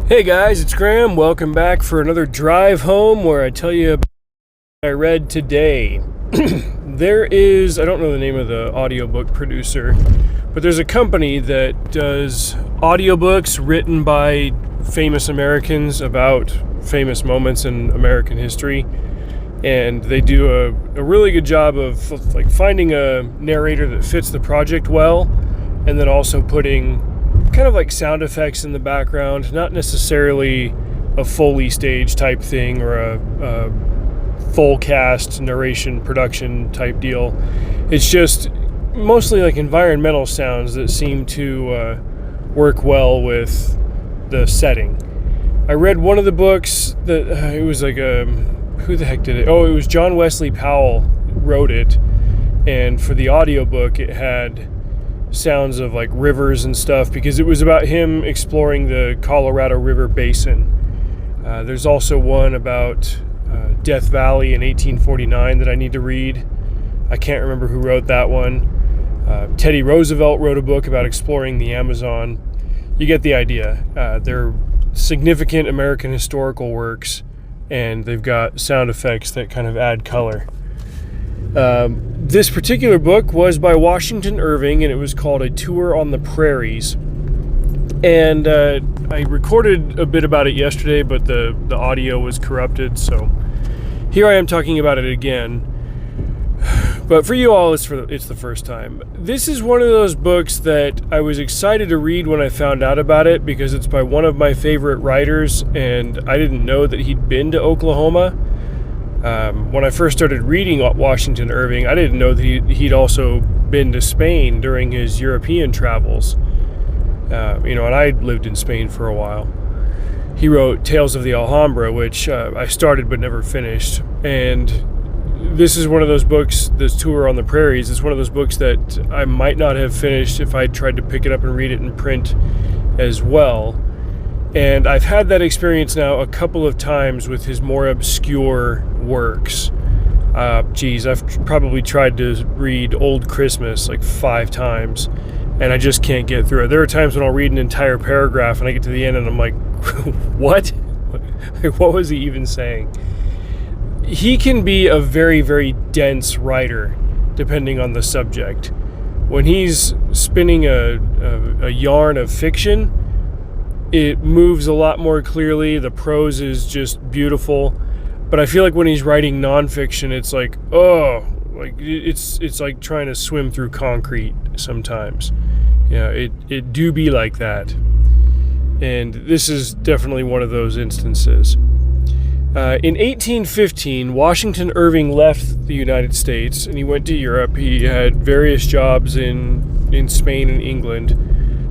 Hey guys, it's Graham. Welcome back for another drive home where I tell you about what I read today. I don't know the name of the audiobook producer, but there's a company that does audiobooks written by famous Americans about famous moments in American history. And they do a really good job of like finding a narrator that fits the project well, and then also putting kind of like sound effects in the background, not necessarily a Foley stage type thing or a full cast narration production type deal. It's just mostly like environmental sounds that seem to work well with the setting. I read one of the books that it was like who the heck did it? Oh, it was John Wesley Powell wrote it, and for the audiobook it had sounds of like rivers and stuff because it was about him exploring the Colorado River Basin. There's also one about Death Valley in 1849 that I need to read. I can't remember who wrote that one. Teddy Roosevelt wrote a book about exploring the Amazon. You get the idea. They're significant American historical works, and they've got sound effects that kind of add color. This particular book was by Washington Irving, and it was called A Tour on the Prairies. And I recorded a bit about it yesterday, but the audio was corrupted, so here I am talking about it again. But for you all, it's the first time. This is one of those books that I was excited to read when I found out about it because it's by one of my favorite writers, and I didn't know that he'd been to Oklahoma. When I first started reading Washington Irving, I didn't know that he'd also been to Spain during his European travels. And I lived in Spain for a while. He wrote Tales of the Alhambra, which I started but never finished. And this is one of those books, this Tour on the Prairies, is one of those books that I might not have finished if I tried to pick it up and read it in print as well. And I've had that experience now a couple of times with his more obscure works. I've probably tried to read Old Christmas like 5 times, and I just can't get through it. There are times when I'll read an entire paragraph and I get to the end and I'm like, what? What was he even saying? He can be a very, very dense writer, depending on the subject. When he's spinning a yarn of fiction, it moves a lot more clearly. The prose is just beautiful. But I feel like when he's writing nonfiction, it's like, it's like trying to swim through concrete sometimes. It do be like that. And this is definitely one of those instances. In 1815, Washington Irving left the United States and he went to Europe. He had various jobs in Spain and England.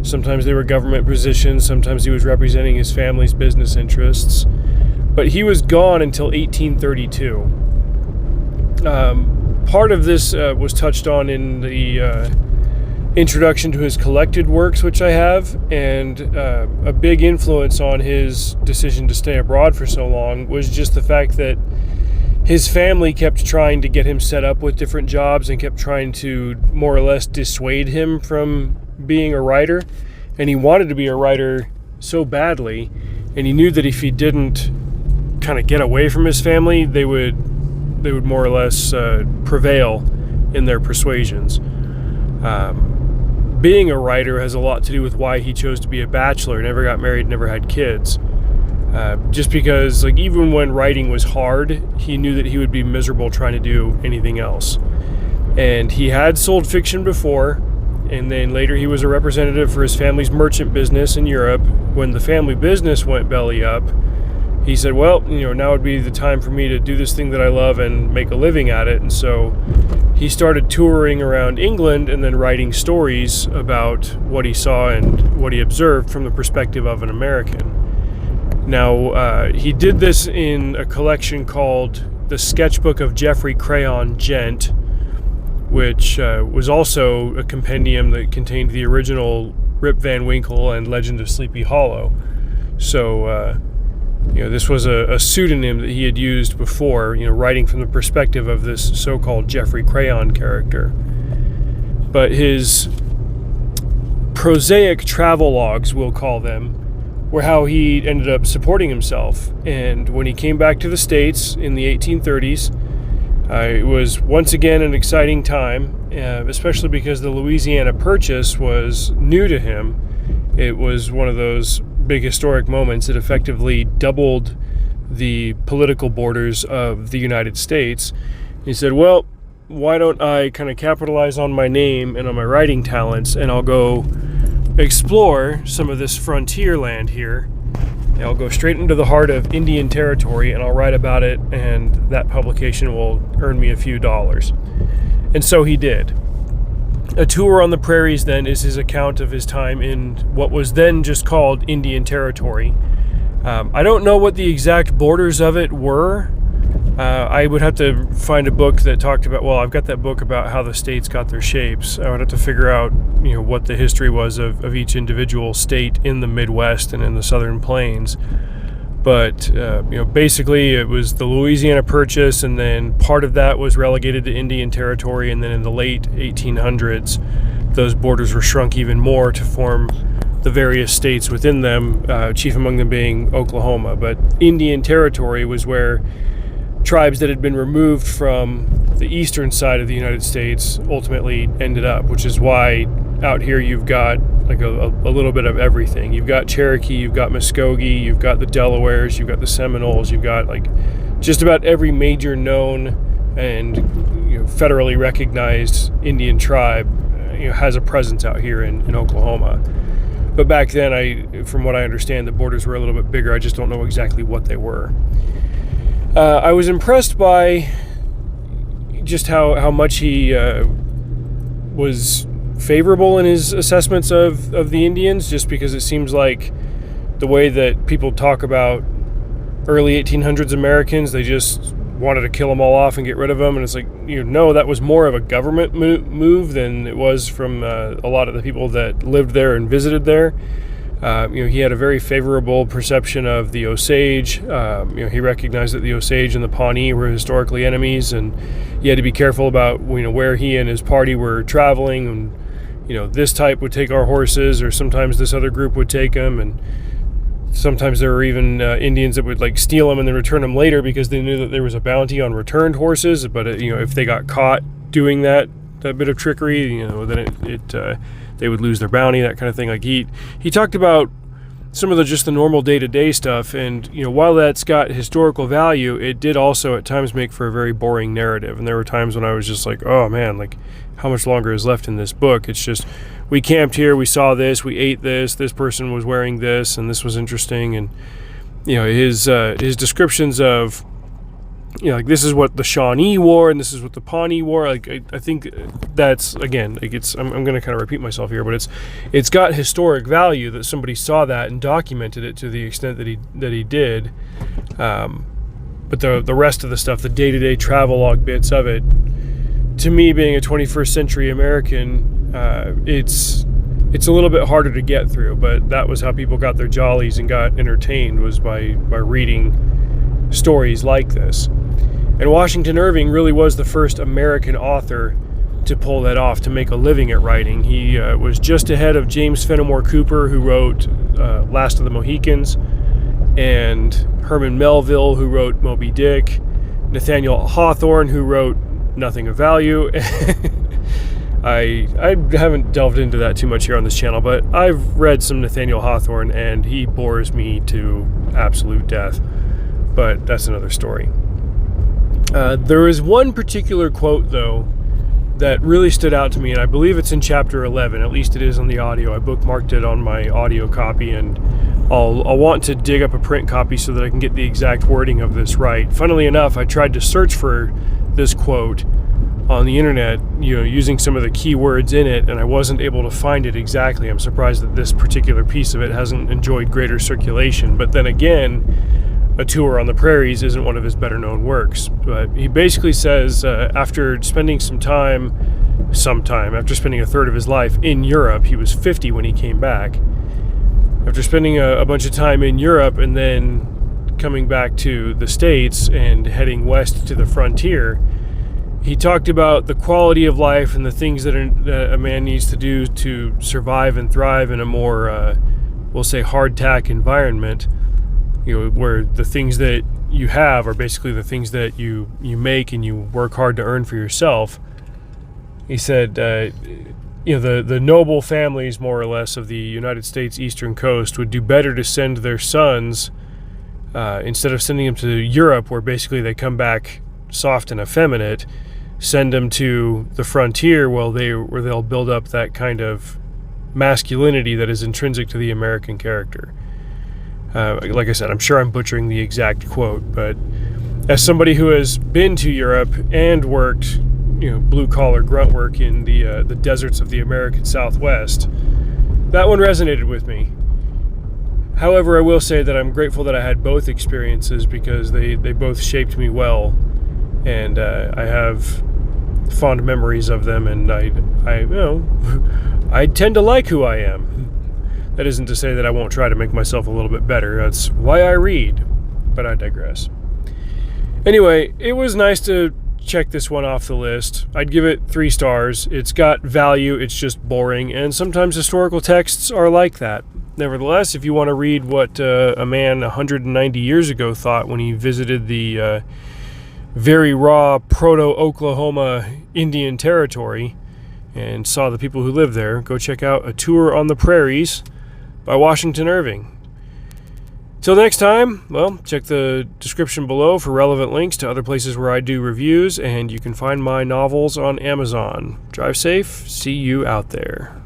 Sometimes they were government positions, sometimes he was representing his family's business interests. But he was gone until 1832. Part of this was touched on in the introduction to his collected works, which I have, and a big influence on his decision to stay abroad for so long was just the fact that his family kept trying to get him set up with different jobs and kept trying to more or less dissuade him from being a writer. And he wanted to be a writer so badly, and he knew that if he didn't kind of get away from his family, they would more or less prevail in their persuasions. Being a writer has a lot to do with why he chose to be a bachelor, never got married, never had kids. Just because, like, even when writing was hard, he knew that he would be miserable trying to do anything else. And he had sold fiction before, and then later he was a representative for his family's merchant business in Europe. When the family business went belly up, he said, well, now would be the time for me to do this thing that I love and make a living at it. And so he started touring around England and then writing stories about what he saw and what he observed from the perspective of an American. Now, he did this in a collection called The Sketchbook of Geoffrey Crayon Gent, which was also a compendium that contained the original Rip Van Winkle and Legend of Sleepy Hollow. So, this was a pseudonym that he had used before, writing from the perspective of this so-called Geoffrey Crayon character. But his prosaic travelogues, we'll call them, were how he ended up supporting himself. And when he came back to the States in the 1830s, it was once again an exciting time, especially because the Louisiana Purchase was new to him. It was one of those big historic moments. It effectively doubled the political borders of the United States. He said, well, why don't I kind of capitalize on my name and on my writing talents, and I'll go explore some of this frontier land here. And I'll go straight into the heart of Indian Territory, and I'll write about it, and that publication will earn me a few dollars. And so he did. A Tour on the Prairies, then, is his account of his time in what was then just called Indian Territory. I don't know what the exact borders of it were. I would have to find a book that talked about, well, I've got that book about how the states got their shapes. I would have to figure out, what the history was of each individual state in the Midwest and in the Southern Plains. But, basically it was the Louisiana Purchase, and then part of that was relegated to Indian Territory, and then in the late 1800s, those borders were shrunk even more to form the various states within them, chief among them being Oklahoma. But Indian Territory was where tribes that had been removed from the eastern side of the United States ultimately ended up, which is why out here you've got like a little bit of everything. You've got Cherokee, you've got Muskogee, you've got the Delawares, you've got the Seminoles, you've got like just about every major known and federally recognized Indian tribe has a presence out here in Oklahoma. But back then, from what I understand, the borders were a little bit bigger. I just don't know exactly what they were. I was impressed by just how much he was favorable in his assessments of the Indians, just because it seems like the way that people talk about early 1800s Americans, they just wanted to kill them all off and get rid of them. And it's like, no, that was more of a government move than it was from a lot of the people that lived there and visited there. He had a very favorable perception of the Osage. He recognized that the Osage and the Pawnee were historically enemies, and he had to be careful about where he and his party were traveling. And this type would take our horses, or sometimes this other group would take them, and sometimes there were even Indians that would like steal them and then return them later because they knew that there was a bounty on returned horses. But if they got caught doing that bit of trickery, then they would lose their bounty, that kind of thing. Like he talked about some of the normal day-to-day stuff, and while that's got historical value, it did also at times make for a very boring narrative. And there were times when I was just like, oh man, like how much longer is left in this book? It's just, we camped here, we saw this, we ate this person was wearing this, and this was interesting. And his descriptions of like this is what the Shawnee wore and this is what the Pawnee wore. Like I think that's, again, like I'm going to kind of repeat myself here, but it's got historic value that somebody saw that and documented it to the extent that he did. But the rest of the stuff, the day-to-day travelogue bits of it, to me, being a 21st century American, it's a little bit harder to get through. But that was how people got their jollies and got entertained, was by reading stories like this. And Washington Irving really was the first American author to pull that off, to make a living at writing. He was just ahead of James Fenimore Cooper, who wrote Last of the Mohicans, and Herman Melville, who wrote Moby Dick, Nathaniel Hawthorne, who wrote Nothing of Value. I haven't delved into that too much here on this channel, but I've read some Nathaniel Hawthorne, and he bores me to absolute death. But that's another story. There is one particular quote, though, that really stood out to me, and I believe it's in chapter 11. At least it is on the audio. I bookmarked it on my audio copy, and I'll want to dig up a print copy so that I can get the exact wording of this right. Funnily enough, I tried to search for this quote on the internet, using some of the keywords in it, and I wasn't able to find it exactly. I'm surprised that this particular piece of it hasn't enjoyed greater circulation. But then again, A Tour on the Prairies isn't one of his better known works. But he basically says, after spending after spending a third of his life in Europe, he was 50 when he came back. After spending a bunch of time in Europe and then coming back to the States and heading west to the frontier, he talked about the quality of life and the things that a man needs to do to survive and thrive in a more we'll say, hardtack environment, where the things that you have are basically the things that you make and you work hard to earn for yourself. He said, the noble families, more or less, of the United States eastern coast would do better to send their sons, instead of sending them to Europe, where basically they come back soft and effeminate, send them to the frontier where they'll build up that kind of masculinity that is intrinsic to the American character. Like I said, I'm sure I'm butchering the exact quote, but as somebody who has been to Europe and worked, blue-collar grunt work in the deserts of the American Southwest, that one resonated with me. However, I will say that I'm grateful that I had both experiences, because they both shaped me well, and I have fond memories of them, and I tend to like who I am. That isn't to say that I won't try to make myself a little bit better. That's why I read, but I digress. Anyway, it was nice to check this one off the list. I'd give it 3 stars. It's got value, it's just boring, and sometimes historical texts are like that. Nevertheless, if you want to read what a man 190 years ago thought when he visited the very raw proto-Oklahoma Indian territory and saw the people who lived there, go check out A Tour on the Prairies by Washington Irving. Till next time, well, check the description below for relevant links to other places where I do reviews, and you can find my novels on Amazon. Drive safe. See you out there.